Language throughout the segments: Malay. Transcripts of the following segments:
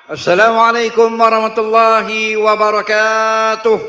Assalamualaikum warahmatullahi wabarakatuh.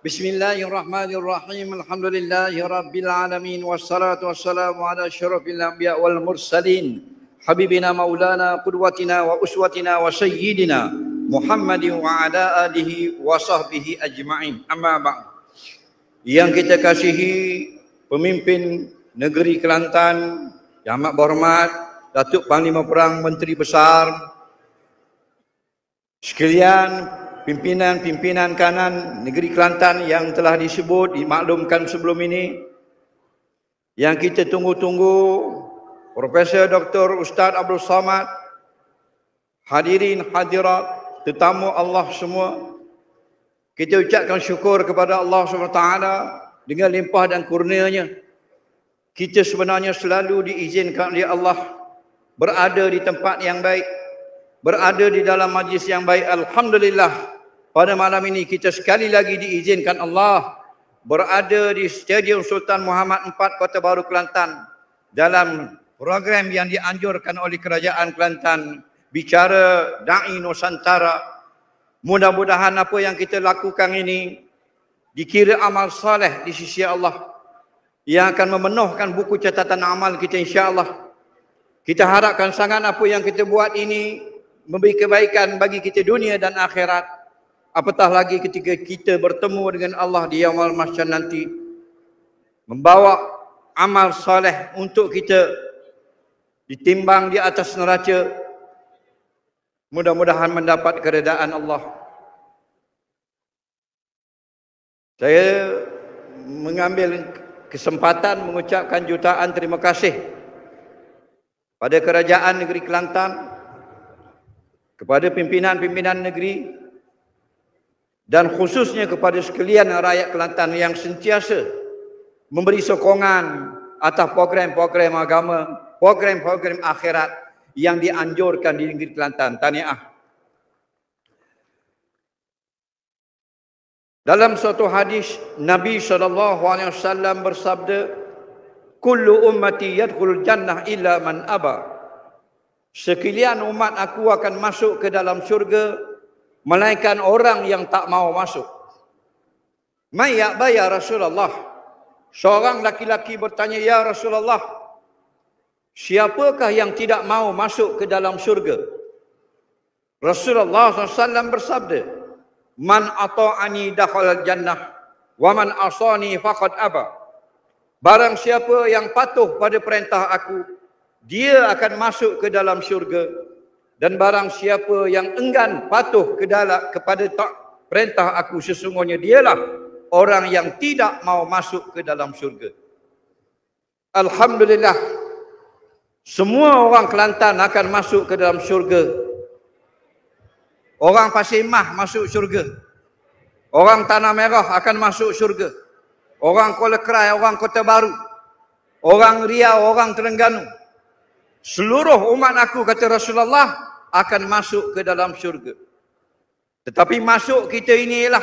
Bismillahirrahmanirrahim. Alhamdulillahi rabbil alamin. Wassalatu wassalamu ala asyrafil anbiya wal mursalin. Habibina maulana qudwatina wa uswatina wa sayyidina Muhammadin wa ala alihi wa sahbihi ajma'in. Amma ba'd. Yang kita kasihi pemimpin negeri Kelantan yang amat berhormat Datuk Panglima Perang Menteri Besar sekalian, pimpinan-pimpinan kanan negeri Kelantan yang telah disebut, dimaklumkan sebelum ini, yang kita tunggu-tunggu, Profesor Dr. Ustaz Abdul Samad, hadirin hadirat, tetamu Allah semua, kita ucapkan syukur kepada Allah SWT dengan limpah dan kurnianya. Kita sebenarnya selalu diizinkan oleh Allah berada di tempat yang baik, berada di dalam majlis yang baik. Alhamdulillah, pada malam ini kita sekali lagi diizinkan Allah berada di Stadium Sultan Muhammad IV Kota Baru Kelantan dalam program yang dianjurkan oleh Kerajaan Kelantan, Bicara Da'i Nusantara. Mudah-mudahan apa yang kita lakukan ini dikira amal saleh di sisi Allah yang akan memenuhkan buku catatan amal kita, insya-Allah. Kita harapkan sangat apa yang kita buat ini memberi kebaikan bagi kita dunia dan akhirat. Apatah lagi ketika kita bertemu dengan Allah di yaumul mahsyar nanti, membawa amal soleh untuk kita ditimbang di atas neraca. Mudah-mudahan mendapat keredaan Allah. Saya mengambil kesempatan mengucapkan jutaan terima kasih pada Kerajaan Negeri Kelantan, kepada pimpinan-pimpinan negeri, dan khususnya kepada sekalian rakyat Kelantan yang sentiasa memberi sokongan atas program-program agama, program-program akhirat yang dianjurkan di negeri Kelantan. Tahniah. Dalam suatu hadis, Nabi SAW bersabda, kullu ummati yadkhulul jannah illa man aba. Sekalian umat aku akan masuk ke dalam syurga melainkan orang yang tak mau masuk. May ya'ba ya Rasulullah. Seorang laki-laki bertanya, ya Rasulullah, siapakah yang tidak mau masuk ke dalam syurga? Rasulullah SAW bersabda, man ata'ani dakhalal jannah wa man asani faqad aba. Barang siapa yang patuh pada perintah aku, dia akan masuk ke dalam syurga. Dan barang siapa yang enggan patuh kepada perintah aku, sesungguhnya dialah orang yang tidak mau masuk ke dalam syurga. Alhamdulillah, semua orang Kelantan akan masuk ke dalam syurga. Orang Pasir Mah masuk syurga. Orang Tanah Merah akan masuk syurga. Orang Kuala Krai, orang Kota Baru, orang Riau, orang Terengganu, seluruh umat aku, kata Rasulullah, akan masuk ke dalam syurga. Tetapi masuk kita ini ialah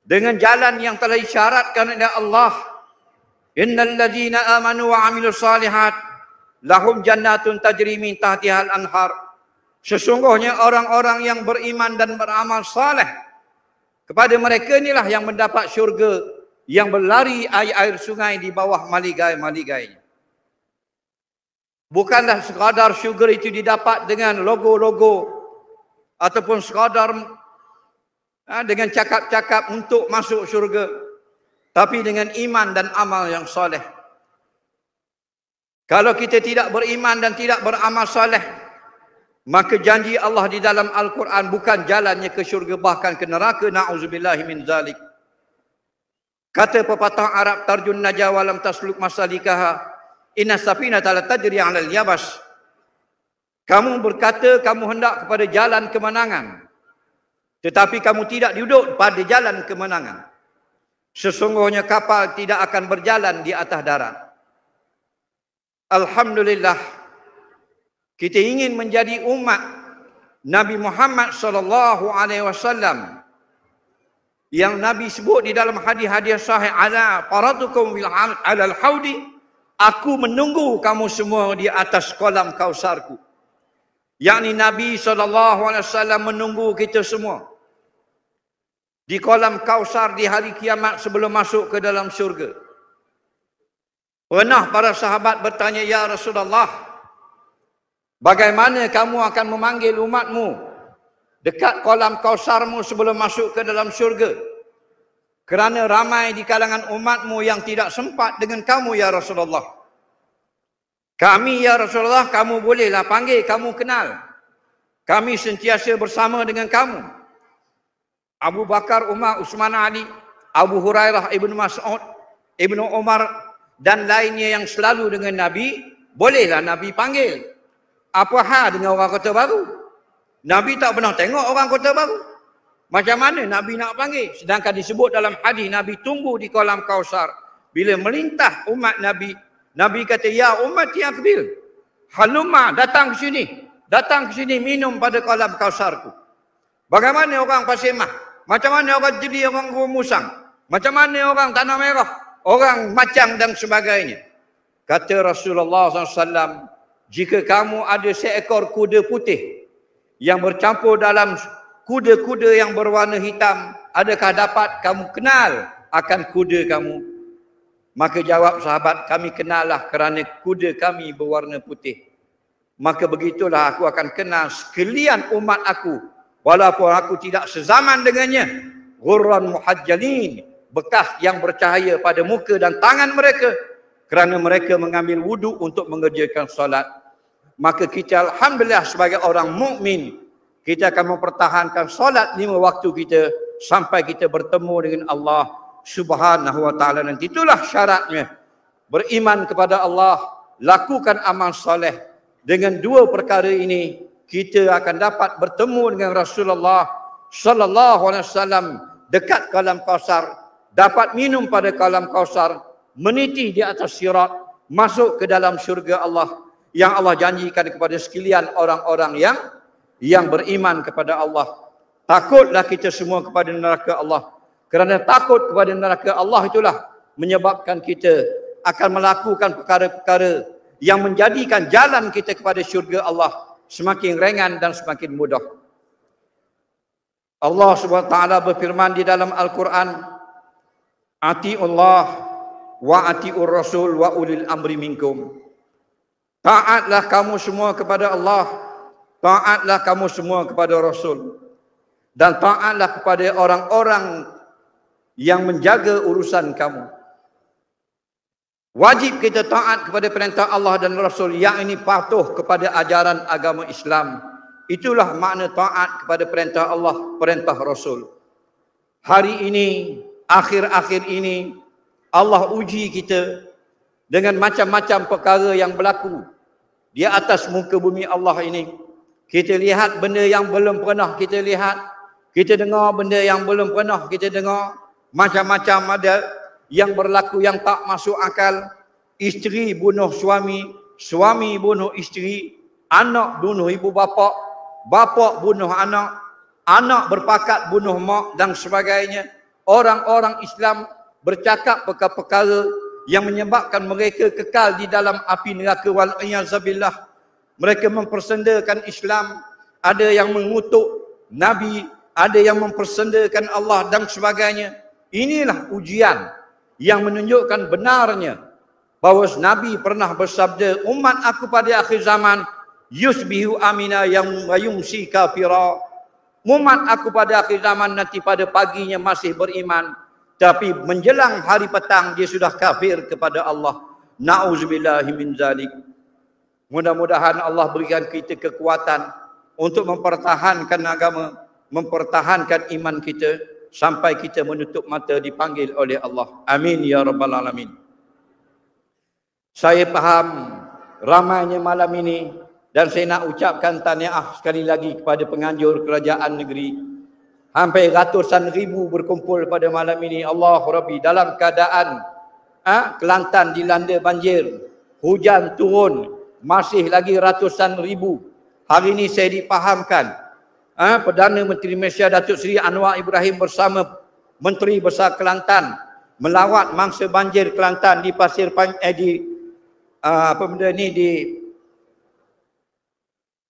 dengan jalan yang telah disyaratkan oleh Allah. Innal ladzina amanu wa amilus salihat lahum jannatun tajri min tahtihal anhar. Sesungguhnya orang-orang yang beriman dan beramal saleh, kepada mereka inilah yang mendapat syurga yang berlari air-air sungai di bawah maligai-maligainya. Bukanlah sekadar syurga itu didapat dengan logo-logo ataupun sekadar dengan cakap-cakap untuk masuk syurga, tapi dengan iman dan amal yang soleh. Kalau kita tidak beriman dan tidak beramal soleh, maka janji Allah di dalam Al-Quran bukan jalannya ke syurga, bahkan ke neraka. Na'udzubillahi min zalik. Kata pepatah Arab, tarjun najah walam tasluk masalikaha, inna safinata la tajri 'alal yabas. Kamu berkata kamu hendak kepada jalan kemenangan, tetapi kamu tidak duduk pada jalan kemenangan. Sesungguhnya kapal tidak akan berjalan di atas darat. Alhamdulillah, kita ingin menjadi umat Nabi Muhammad SAW yang Nabi sebut di dalam hadis-hadis sahih, ala faratukum alal haudi Aku menunggu kamu semua di atas kolam Kausarku. Yakni Nabi SAW menunggu kita semua di kolam Kausar di hari kiamat sebelum masuk ke dalam syurga. Pernah para sahabat bertanya, ya Rasulullah, bagaimana kamu akan memanggil umatmu dekat kolam Kausarmu sebelum masuk ke dalam syurga? Kerana ramai di kalangan umatmu yang tidak sempat dengan kamu, ya Rasulullah. Kami, ya Rasulullah, kamu bolehlah panggil, kamu kenal. Kami sentiasa bersama dengan kamu. Abu Bakar, Umar, Uthman, Ali, Abu Hurairah, Ibnu Mas'ud, Ibnu Umar dan lainnya yang selalu dengan Nabi, bolehlah Nabi panggil. Apa hal dengan orang Kota Baru? Nabi tak pernah tengok orang Kota Baru. Macam mana Nabi nak panggil? Sedangkan disebut dalam hadis Nabi tunggu di kolam Kausar. Bila melintah umat Nabi, Nabi kata, ya umat yang akbil, halumma, datang ke sini. Datang ke sini minum pada kolam Kausarku. Bagaimana orang Pasir Mah? Macam mana orang Jeli, orang Musang? Macam mana orang Tanah Merah? Orang Macang dan sebagainya. Kata Rasulullah SAW, jika kamu ada seekor kuda putih yang bercampur dalam kuda-kuda yang berwarna hitam, adakah dapat kamu kenal akan kuda kamu? Maka jawab sahabat, kami kenallah kerana kuda kami berwarna putih. Maka begitulah aku akan kenal sekalian umat aku, walaupun aku tidak sezaman dengannya. Ghurran muhajjalin, bekas yang bercahaya pada muka dan tangan mereka, kerana mereka mengambil wuduk untuk mengerjakan solat. Maka kita alhamdulillah sebagai orang mukmin, kita akan mempertahankan solat 5 waktu kita sampai kita bertemu dengan Allah Subhanahu wa taala nanti. Itulah syaratnya. Beriman kepada Allah, lakukan amal soleh. Dengan 2 perkara ini kita akan dapat bertemu dengan Rasulullah sallallahu alaihi wasallam dekat kolam Kausar, dapat minum pada kolam Kausar, meniti di atas sirat, masuk ke dalam syurga Allah yang Allah janjikan kepada sekalian orang-orang yang beriman kepada Allah. Takutlah kita semua kepada neraka Allah. Kerana takut kepada neraka Allah itulah menyebabkan kita akan melakukan perkara-perkara yang menjadikan jalan kita kepada syurga Allah semakin ringan dan semakin mudah. Allah Subhanahu wa taala berfirman di dalam Al-Quran, Ati'ullah wa ati'ur rasul wa ulil amri minkum. Taatlah kamu semua kepada Allah, taatlah kamu semua kepada Rasul, dan taatlah kepada orang-orang yang menjaga urusan kamu. Wajib kita taat kepada perintah Allah dan Rasul, yang ini patuh kepada ajaran agama Islam. Itulah makna taat kepada perintah Allah, perintah Rasul. Hari ini, akhir-akhir ini, Allah uji kita dengan macam-macam perkara yang berlaku di atas muka bumi Allah ini. Kita lihat benda yang belum pernah kita lihat. Kita dengar benda yang belum pernah kita dengar. Macam-macam ada yang berlaku yang tak masuk akal. Isteri bunuh suami, suami bunuh isteri, anak bunuh ibu bapa, bapa bunuh anak, anak berpakat bunuh mak dan sebagainya. Orang-orang Islam bercakap perkara-perkara yang menyebabkan mereka kekal di dalam api neraka wal-iyazabillah. Mereka mempersendakan Islam, ada yang mengutuk Nabi, ada yang mempersendakan Allah dan sebagainya. Inilah ujian yang menunjukkan benarnya bahawa Nabi pernah bersabda, umat aku pada akhir zaman yusbihu amina yang yumsi kafira. Umat aku pada akhir zaman nanti pada paginya masih beriman, tapi menjelang hari petang dia sudah kafir kepada Allah. Na'udzubillahi min zalik. Mudah-mudahan Allah berikan kita kekuatan untuk mempertahankan agama, mempertahankan iman kita sampai kita menutup mata dipanggil oleh Allah. Amin ya rabbal alamin. Saya faham ramainya malam ini dan saya nak ucapkan tahniah sekali lagi kepada penganjur kerajaan negeri. Hampir ratusan ribu berkumpul pada malam ini. Allah Rabbi, dalam keadaan Kelantan dilanda banjir, hujan turun, masih lagi ratusan ribu. Hari ini saya dipahamkan Perdana Menteri Malaysia Datuk Seri Anwar Ibrahim bersama Menteri Besar Kelantan melawat mangsa banjir Kelantan di apa benda ni di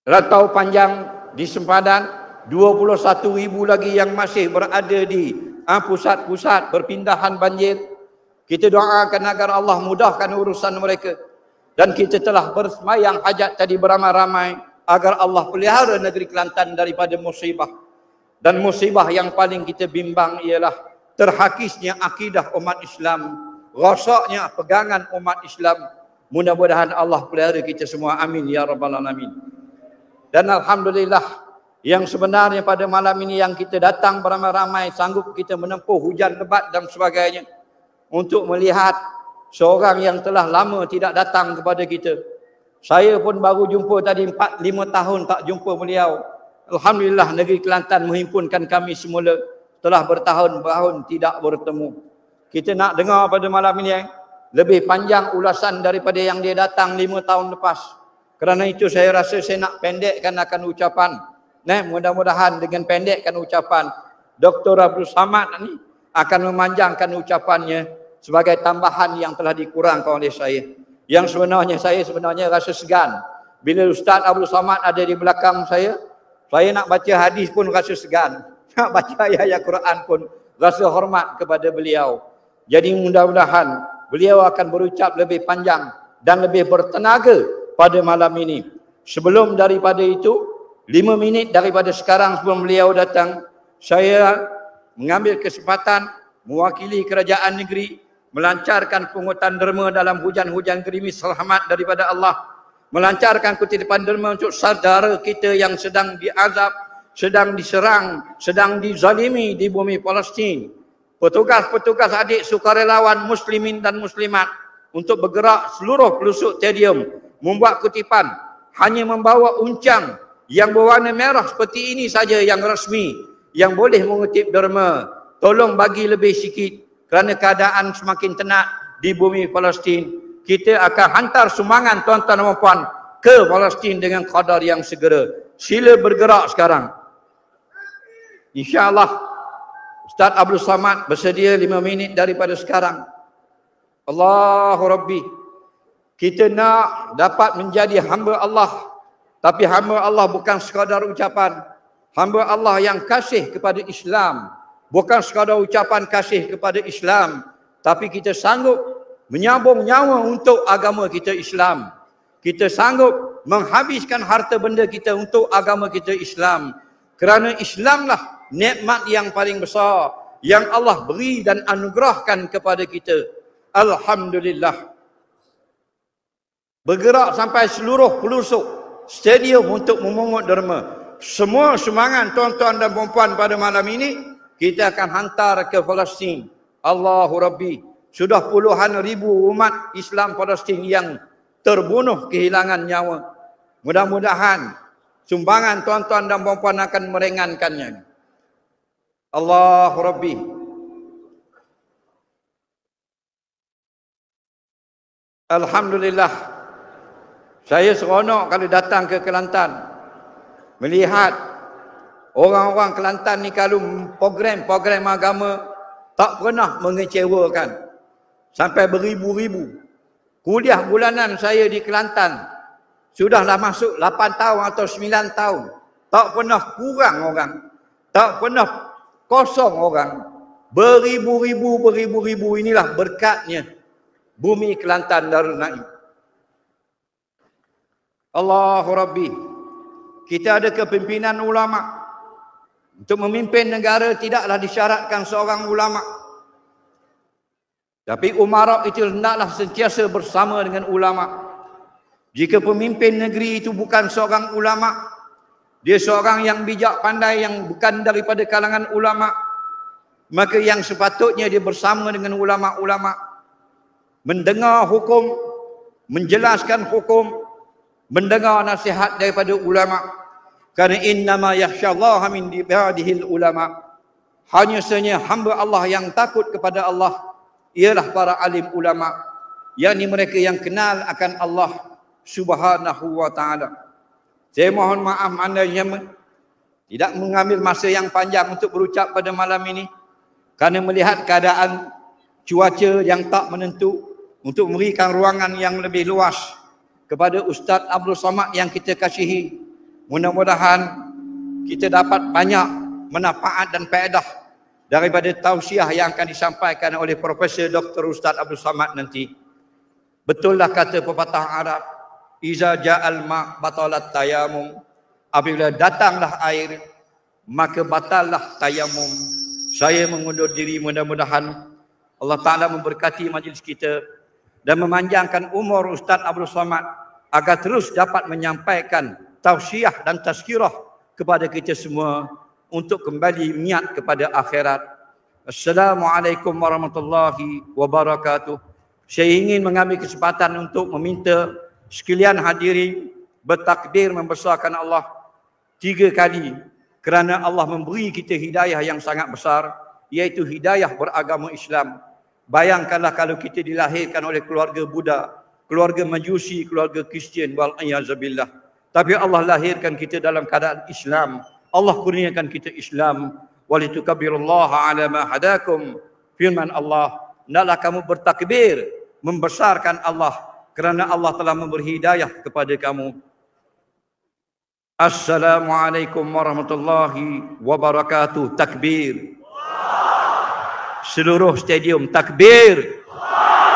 Rantau Panjang di sempadan, 21,000 lagi yang masih berada di pusat-pusat perpindahan banjir. Kita doakan agar Allah mudahkan urusan mereka. Dan kita telah bersemayang hajat tadi beramai-ramai agar Allah pelihara negeri Kelantan daripada musibah. Dan musibah yang paling kita bimbang ialah terhakisnya akidah umat Islam, rosaknya pegangan umat Islam. Mudah-mudahan Allah pelihara kita semua. Amin ya rabbal alamin. Dan alhamdulillah, yang sebenarnya pada malam ini yang kita datang beramai-ramai, sanggup kita menempuh hujan lebat dan sebagainya untuk melihat seorang yang telah lama tidak datang kepada kita. Saya pun baru jumpa tadi 4-5 tahun tak jumpa beliau. Alhamdulillah, negeri Kelantan menghimpunkan kami semula telah bertahun-tahun tidak bertemu. Kita nak dengar pada malam ini lebih panjang ulasan daripada yang dia datang 5 tahun lepas. Kerana itu saya rasa saya nak pendekkan akan ucapan. Mudah-mudahan dengan pendekkan ucapan, Dr. Abdul Samad ni akan memanjangkan ucapannya sebagai tambahan yang telah dikurangkan oleh saya. Yang sebenarnya saya rasa segan. Bila Ustaz Abdul Samad ada di belakang saya nak baca hadis pun rasa segan. Nak baca ayat Quran pun rasa hormat kepada beliau. Jadi mudah-mudahan beliau akan berucap lebih panjang dan lebih bertenaga pada malam ini. Sebelum daripada itu, 5 minit daripada sekarang sebelum beliau datang, saya mengambil kesempatan mewakili kerajaan negeri melancarkan pungutan derma dalam hujan-hujan gerimis rahmat daripada Allah, melancarkan kutipan derma untuk saudara kita yang sedang diazab, sedang diserang, sedang dizalimi di bumi Palestin. Petugas-petugas adik sukarelawan muslimin dan muslimat untuk bergerak seluruh pelosok stadium membuat kutipan, hanya membawa uncang yang berwarna merah seperti ini saja yang rasmi, yang boleh mengutip derma. Tolong bagi lebih sikit kerana keadaan semakin tenat di bumi Palestin. Kita akan hantar sumbangan tuan-tuan dan puan ke Palestin dengan kadar yang segera. Sila bergerak sekarang. InsyaAllah Ustaz Abdul Samad bersedia 5 minit daripada sekarang. Allahu Rabbi. Kita nak dapat menjadi hamba Allah. Tapi hamba Allah bukan sekadar ucapan. Hamba Allah yang kasih kepada Islam. Bukan sekadar ucapan kasih kepada Islam. Tapi kita sanggup menyambung nyawa untuk agama kita Islam. Kita sanggup menghabiskan harta benda kita untuk agama kita Islam. Kerana Islamlah nikmat yang paling besar yang Allah beri dan anugerahkan kepada kita. Alhamdulillah. Bergerak sampai seluruh pelosok stadium untuk memungut derma. Semua sumbangan tuan-tuan dan puan pada malam ini kita akan hantar ke Palestin. Allahu Rabbi. Sudah puluhan ribu umat Islam Palestin yang terbunuh kehilangan nyawa. Mudah-mudahan sumbangan tuan-tuan dan puan akan meringankannya. Allahu Rabbi. Alhamdulillah. Saya seronok kalau datang ke Kelantan. Melihat orang-orang Kelantan ni kalau program-program agama tak pernah mengecewakan. Sampai beribu-ribu. Kuliah bulanan saya di Kelantan sudahlah masuk 8 tahun atau 9 tahun. Tak pernah kurang orang. Tak pernah kosong orang. Beribu-ribu inilah berkatnya bumi Kelantan Darul Naim. Allahu Rabbi. Kita ada kepimpinan ulama. Untuk memimpin negara tidaklah disyaratkan seorang ulama. Tapi umara itu hendaklah sentiasa bersama dengan ulama. Jika pemimpin negeri itu bukan seorang ulama, dia seorang yang bijak pandai yang bukan daripada kalangan ulama, maka yang sepatutnya dia bersama dengan ulama-ulama, mendengar hukum, menjelaskan hukum, mendengar nasihat daripada ulama. Kerana innama yakhsyallaha min ibadihil ulama. Hanya sahaja hamba Allah yang takut kepada Allah ialah para alim ulama, yakni mereka yang kenal akan Allah Subhanahu wa taala. Saya mohon maaf anda yang tidak mengambil masa yang panjang untuk berucap pada malam ini kerana melihat keadaan cuaca yang tak menentu, untuk memberikan ruangan yang lebih luas kepada Ustaz Abdul Somad yang kita kasihi. Mudah-mudahan kita dapat banyak manfaat dan faedah daripada tausiah yang akan disampaikan oleh Profesor Dr. Ustaz Abdul Somad nanti. Betullah kata pepatah Arab, iza ja'al ma' batalat tayamum. Apabila datanglah air, maka batallah tayamum. Saya mengundur diri, mudah-mudahan Allah Ta'ala memberkati majlis kita dan memanjangkan umur Ustaz Abdul Somad agar terus dapat menyampaikan tausiah dan tazkirah kepada kita semua untuk kembali niat kepada akhirat. Assalamualaikum warahmatullahi wabarakatuh. Saya ingin mengambil kesempatan untuk meminta sekalian hadirin bertakbir membesarkan Allah 3 kali kerana Allah memberi kita hidayah yang sangat besar, iaitu hidayah beragama Islam. Bayangkanlah kalau kita dilahirkan oleh keluarga Buddha, keluarga Majusi, keluarga Kristian, wal-iyazabillah. Tapi Allah lahirkan kita dalam keadaan Islam. Allah kurniakan kita Islam. Walitukabbirullaha ala ma hadakum. Firman Allah, hendaklah kamu bertakbir membesarkan Allah kerana Allah telah memberi hidayah kepada kamu. Assalamualaikum warahmatullahi wabarakatuh. Takbir. Seluruh stadium takbir.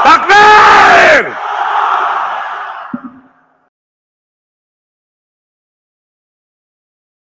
Takbir.